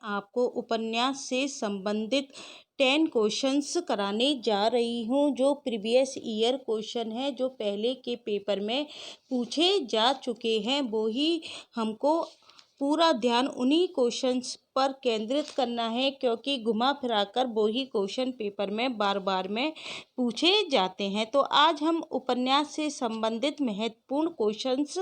आपको उपन्यास से संबंधित 10 क्वेश्चंस कराने जा रही हूँ, जो प्रीवियस ईयर क्वेश्चन है, जो पहले के पेपर में पूछे जा चुके हैं। वो ही हमको पूरा ध्यान उन्हीं क्वेश्चंस पर केंद्रित करना है, क्योंकि घुमा फिरा कर वो ही क्वेश्चन पेपर में बार बार में पूछे जाते हैं। तो आज हम उपन्यास से संबंधित महत्वपूर्ण क्वेश्चंस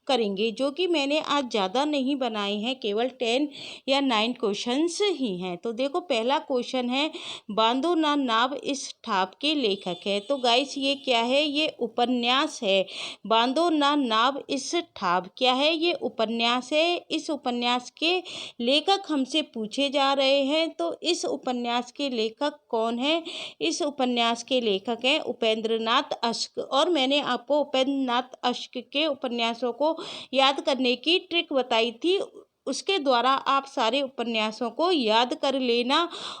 करेंगे, जो कि मैंने आज ज़्यादा नहीं बनाए हैं, केवल 10 या 9 क्वेश्चंस ही हैं। तो देखो, पहला क्वेश्चन है, बांधो ना नाव इस ठाप के लेखक है। तो गाइस, ये क्या है? ये उपन्यास है। बांधो ना नाव इस ठाप क्या है? ये उपन्यास है। इस उपन्यास के लेखक हमसे पूछे जा रहे हैं। तो इस उपन्यास के लेखक कौन है? इस उपन्यास के लेखक हैं उपेंद्र नाथ अश्क। और मैंने आपको उपेंद्र नाथ अश्क के उपन्यासों को याद करने की ट्रिक बताई थी, उसके द्वारा आप सारे उपन्यासों को याद कर लेना।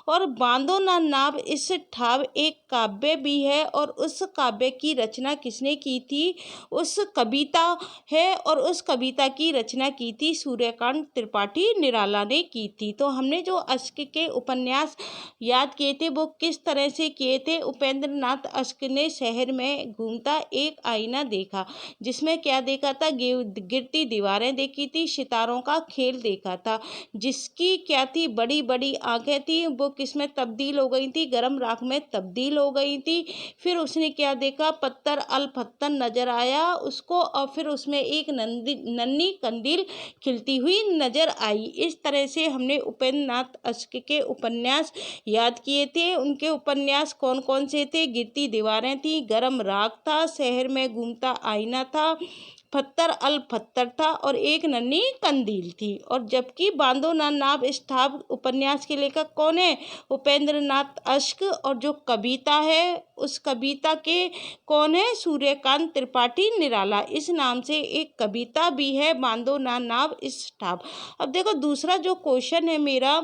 और बांधो ना नाव इस ठाव एक काव्य भी है, और उस काव्य की रचना किसने की थी? उस कविता है, और उस कविता की रचना की थी सूर्यकांत त्रिपाठी निराला ने की थी। तो हमने जो अश्क के उपन्यास याद किए थे, वो किस तरह से किए थे? उपेंद्र नाथ अश्क ने शहर में घूमता एक आईना देखा, जिसमें क्या देखा था? गिरती दीवारें देखी थी, सितारों का खेल देखा था। जिसकी क्या थी? बड़ी बड़ी आंखें थी, वो किस में तब्दील हो गई थी? गर्म राख में तब्दील हो गई थी। फिर उसने क्या देखा? पत्थर अल पत्थर नजर आया उसको, और फिर उसमें एक नन्ही कंदील खिलती हुई नजर आई। इस तरह से हमने उपेंद्र नाथ अश्क के उपन्यास याद किए थे। उनके उपन्यास कौन कौन से थे? गिरती दीवारें थी, गर्म राख था, शहर में घूमता आईना था, पत्थर अल पत्थर था, और एक नन्ही कंदील थी। और जबकि बांधो ना नाव इस ठाप उपन्यास के लेखक कौन है? उपेंद्र नाथ अश्क। और जो कविता है, उस कविता के कौन है? सूर्यकांत त्रिपाठी निराला। इस नाम से एक कविता भी है, बांधो ना नाव इस ठाप। अब देखो, दूसरा जो क्वेश्चन है मेरा,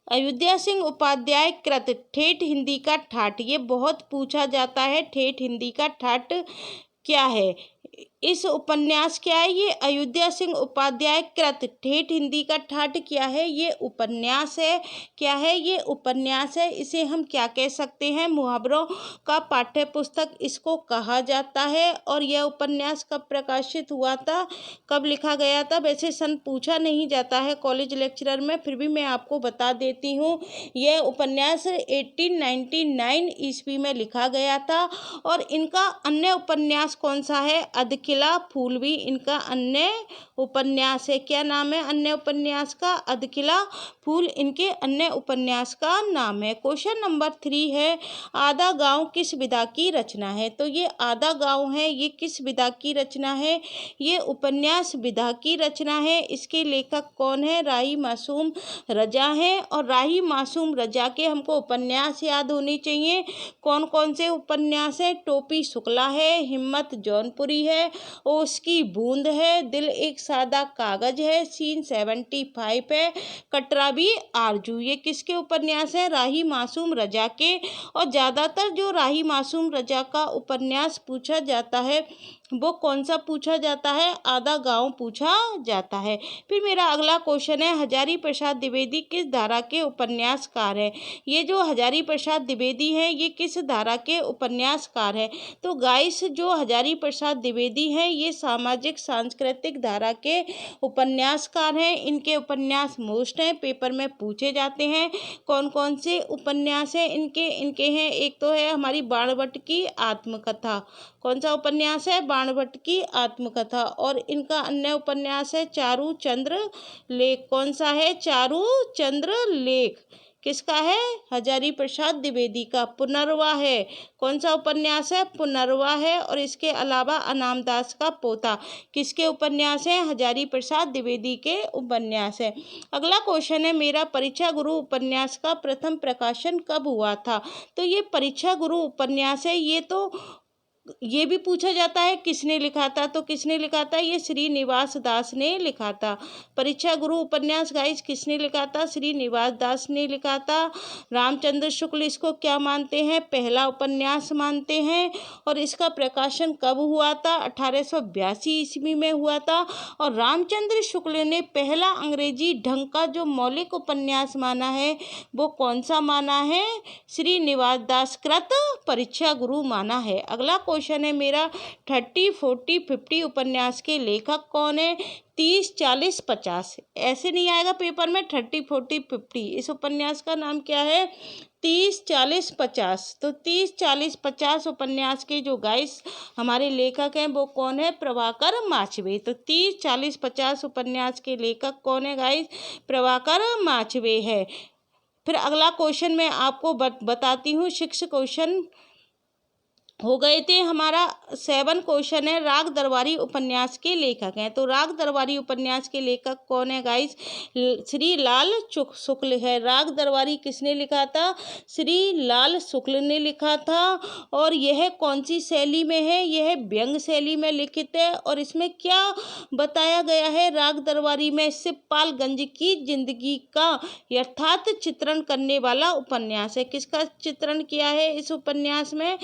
अयोध्या सिंह उपाध्याय कृत ठेठ हिंदी का ठाठ। ये बहुत पूछा जाता है, ठेठ हिंदी का ठाठ क्या है? इस उपन्यास क्या है? ये अयोध्या सिंह उपाध्याय कृत ठेठ हिंदी का ठाठ क्या है? ये उपन्यास है। क्या है? ये उपन्यास है। इसे हम क्या कह सकते हैं? मुहावरों का पाठ्य पुस्तक इसको कहा जाता है। और यह उपन्यास कब प्रकाशित हुआ था? कब लिखा गया था? वैसे सन पूछा नहीं जाता है कॉलेज लेक्चरर में, फिर भी मैं आपको बता देती हूँ। यह उपन्यास 1899 ईस्वी में लिखा गया था। और इनका अन्य उपन्यास कौन सा है? अधकिला फूल भी इनका अन्य उपन्यास है। क्या नाम है अन्य उपन्यास का? अधकिला फूल इनके अन्य उपन्यास का नाम है। क्वेश्चन नंबर 3 है, आधा गांव किस विधा की रचना है? तो ये आधा गांव है, ये किस विधा की रचना है? ये उपन्यास विधा की रचना है। इसके लेखक कौन है? राही मासूम रजा है। और राही मासूम रजा के हमको उपन्यास याद होने चाहिए। कौन कौन से उपन्यास है? टोपी शुक्ला है, हिम्मत जौनपुरी है, उसकी बूंद है, दिल एक सादा कागज है, सीन 75 है, कटराबी आरजू। ये किसके उपन्यास है? राही मासूम रजा के। और ज़्यादातर जो राही मासूम रजा का उपन्यास पूछा जाता है, वो कौन सा पूछा जाता है? आधा गांव पूछा जाता है। फिर मेरा अगला क्वेश्चन है, हजारी प्रसाद द्विवेदी किस धारा के उपन्यासकार हैं? ये जो हजारी प्रसाद द्विवेदी हैं, ये किस धारा के उपन्यासकार हैं? तो गाइस, जो हजारी प्रसाद द्विवेदी हैं, ये सामाजिक सांस्कृतिक धारा के उपन्यासकार हैं। इनके उपन्यास मोस्ट हैं, पेपर में पूछे जाते हैं। कौन कौन से उपन्यास हैं इनके? इनके हैं, एक तो है हमारी बाणभट्ट की आत्मकथा। कौन सा उपन्यास है? बाणभट्ट की आत्मकथा। और इनका अन्य उपन्यास है चारू चंद्र लेख। कौन सा है? चारू चंद्र लेख। किसका है? हजारी प्रसाद द्विवेदी का। पुनर्वा है। कौन सा उपन्यास है? पुनर्वा है। और इसके अलावा अनामदास का पोता किसके उपन्यास है? हजारी प्रसाद द्विवेदी के उपन्यास है। अगला क्वेश्चन है मेरा, परीक्षा गुरु उपन्यास का प्रथम प्रकाशन कब हुआ था? तो ये परीक्षा गुरु उपन्यास है, ये तो ये भी पूछा जाता है किसने लिखा था, तो किसने लिखा था, ये श्रीनिवास दास ने लिखा था। परीक्षा गुरु उपन्यास गाइस किसने लिखा था, श्रीनिवास दास ने लिखा था। रामचंद्र शुक्ल इसको क्या मानते हैं, पहला उपन्यास मानते हैं। और इसका प्रकाशन कब हुआ था, 1882 ईस्वी में हुआ था। और रामचंद्र शुक्ल ने पहला अंग्रेजी ढंग का जो मौलिक उपन्यास माना है वो कौन सा माना है, श्रीनिवास दास कृत परीक्षा गुरु माना है। अगला क्वेश्चन है मेरा 30, 40, 50 उपन्यास के लेखक कौन है, 30, 40, 50। ऐसे नहीं आएगा पेपर में 30, 40, 50। इस उपन्यास का नाम क्या है, 30, 40, 50। तो 30, 40, 50 उपन्यास के जो गाइस हमारे लेखक हैं वो कौन है, प्रभाकर माचवे। तो 30, 40, 50 उपन्यास के लेखक कौन है गाइस, प्रभाकर माचवे है। फिर अगला क्वेश्चन मैं आपको बताती हूँ। 6 क्वेश्चन हो गए थे। हमारा 7 क्वेश्चन है, राग दरबारी उपन्यास के लेखक हैं। तो राग दरबारी उपन्यास के लेखक कौन है गाइस, श्री लाल शुक्ल है। राग दरबारी किसने लिखा था, श्री लाल शुक्ल ने लिखा था। और यह कौन सी शैली में है, यह व्यंग शैली में लिखित है। और इसमें क्या बताया गया है, राग दरबारी में शिवपालगंज की जिंदगी का यथार्थ चित्रण करने वाला उपन्यास है। किसका चित्रण किया है इस उपन्यास में,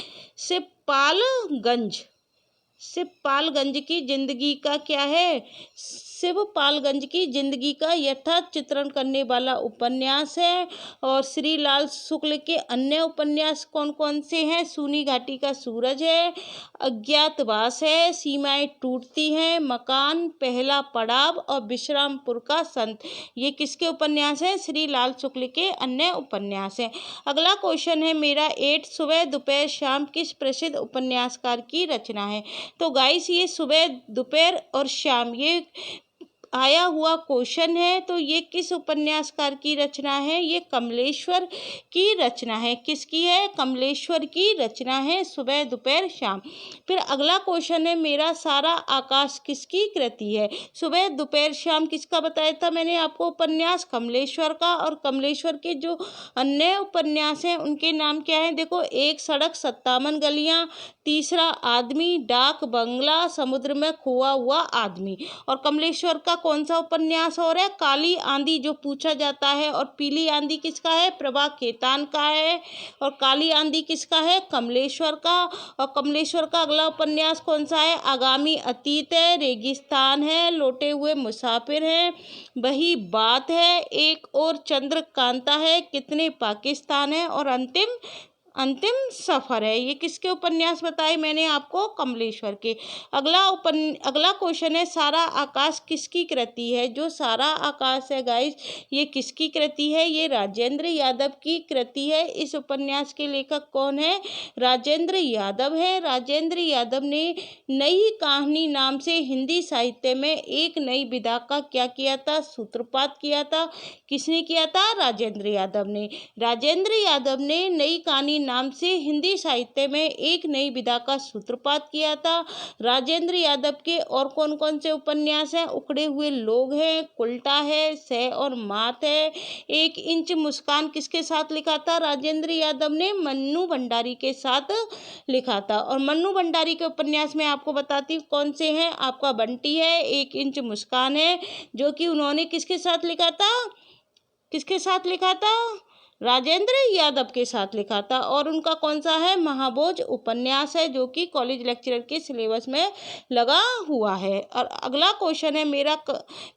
शिवपालगंज की जिंदगी का क्या है, शिवपालगंज की जिंदगी का यथार्थ चित्रण करने वाला उपन्यास है। और श्री लाल शुक्ल के अन्य उपन्यास कौन कौन से हैं, सूनी घाटी का सूरज है, अज्ञातवास है, सीमाएं टूटती हैं, मकान, पहला पड़ाव और विश्रामपुर का संत। ये किसके उपन्यास हैं, श्री लाल शुक्ल के अन्य उपन्यास हैं। अगला क्वेश्चन है मेरा 8, सुबह दोपहर शाम किस प्रसिद्ध उपन्यासकार की रचना है। तो गाइस ये सुबह दोपहर और शाम ये आया हुआ क्वेश्चन है। तो ये किस उपन्यासकार की रचना है, ये कमलेश्वर की रचना है। किसकी है, कमलेश्वर की रचना है, सुबह दोपहर शाम। फिर अगला क्वेश्चन है मेरा, सारा आकाश किसकी कृति है। सुबह दोपहर शाम किसका बताया था मैंने आपको उपन्यास, कमलेश्वर का। और कमलेश्वर के जो अन्य उपन्यास हैं उनके नाम क्या है, देखो, एक सड़क 57 गलियां, तीसरा आदमी, डाक बंगला, समुद्र में खोआ हुआ आदमी। और कमलेश्वर का कौन सा उपन्यास और है, काली आंधी, जो पूछा जाता है। और पीली आंधी किसका है, प्रभा खेतान का है। और काली आंधी किसका है, कमलेश्वर का। और कमलेश्वर का अगला उपन्यास कौन सा है, आगामी अतीत है, रेगिस्तान है, लौटे हुए मुसाफिर हैं, वही बात है, एक और चंद्रकांता है, कितने पाकिस्तान है, और अंतिम सफर है। ये किसके उपन्यास बताए मैंने आपको, कमलेश्वर के। अगला क्वेश्चन है, सारा आकाश किसकी कृति है। जो सारा आकाश है गाइस ये किसकी कृति है, ये राजेंद्र यादव की कृति है। इस उपन्यास के लेखक कौन है, राजेंद्र यादव है। राजेंद्र यादव ने नई कहानी नाम से हिंदी साहित्य में एक नई विधा का क्या किया था, सूत्रपात किया था। किसने किया था, राजेंद्र यादव ने। राजेंद्र यादव ने नई कहानी नाम से हिंदी साहित्य में एक नई विधा का सूत्रपात किया था। राजेंद्र यादव के और कौन कौन से उपन्यास हैं, उखड़े हुए लोग हैं, उल्टा है, सह और मात है। 1 इंच मुस्कान किसके साथ लिखा था, राजेंद्र यादव ने मन्नू भंडारी के साथ लिखा था। और मन्नू भंडारी के उपन्यास में आपको बताती हूँ कौन से हैं, आपका बंटी है, 1 इंच मुस्कान है, जो कि उन्होंने किसके साथ लिखा था, किसके साथ लिखा था, राजेंद्र यादव के साथ लिखा था। और उनका कौन सा है, महाभोज उपन्यास है, जो कि कॉलेज लेक्चरर के सिलेबस में लगा हुआ है। और अगला क्वेश्चन है मेरा,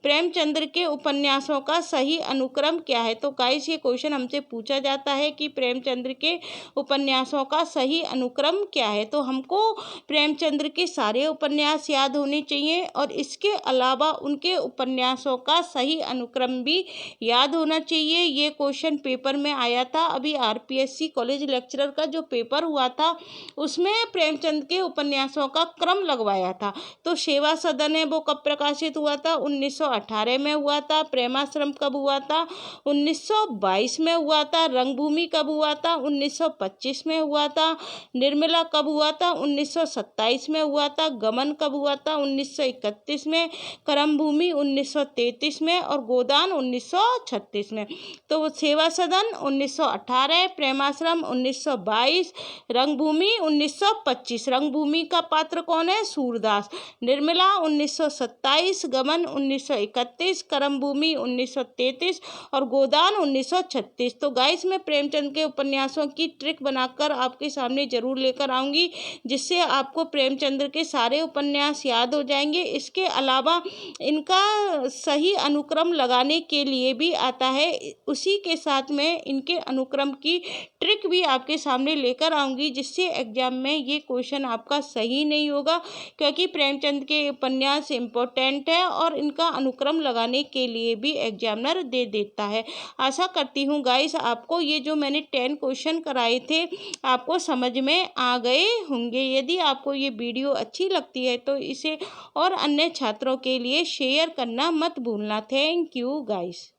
प्रेमचंद्र के उपन्यासों का सही अनुक्रम क्या है। तो गाइस ये क्वेश्चन हमसे पूछा जाता है कि प्रेमचंद्र के उपन्यासों का सही अनुक्रम क्या है। तो हमको प्रेमचंद्र के सारे उपन्यास याद होने चाहिए और इसके अलावा उनके उपन्यासों का सही अनुक्रम भी याद होना चाहिए। ये क्वेश्चन पेपर में आया था, अभी आरपीएससी कॉलेज लेक्चरर का जो पेपर हुआ था उसमें प्रेमचंद के उपन्यासों का क्रम लगवाया था। तो सेवा सदन है वो कब प्रकाशित हुआ था, 1918 में हुआ था। प्रेमाश्रम कब हुआ था, 1922 में हुआ था। रंगभूमि कब हुआ था, 1925 में हुआ था। निर्मला कब हुआ था, 1927 में हुआ था। गमन कब हुआ था, 1931 में। करमभूमि 1933 में और गोदान 1936 में। तो सेवा सदन 1918, प्रेमाश्रम 1922, रंगभूमि 1925। रंगभूमि का पात्र कौन है? सूरदास। निर्मला 1927, गमन 1931, करमभूमि 1933 और गोदान 1936। तो गाइस मैं प्रेमचंद के उपन्यासों की ट्रिक बनाकर आपके सामने जरूर लेकर आऊँगी, जिससे आपको प्रेमचंद के सारे उपन्यास याद हो जाएंगे। इसके अलावा इनका सही अनुक्रम लगाने के लिए भी आता है, उसी के साथ में इनके अनुक्रम की ट्रिक भी आपके सामने लेकर आऊँगी, जिससे एग्जाम में ये क्वेश्चन आपका सही नहीं होगा, क्योंकि प्रेमचंद के उपन्यास इम्पोर्टेंट है और इनका अनुक्रम लगाने के लिए भी एग्जामिनर दे देता है। आशा करती हूँ गाइस आपको ये जो मैंने 10 क्वेश्चन कराए थे आपको समझ में आ गए होंगे। यदि आपको ये वीडियो अच्छी लगती है तो इसे और अन्य छात्रों के लिए शेयर करना मत भूलना। Thank you guys.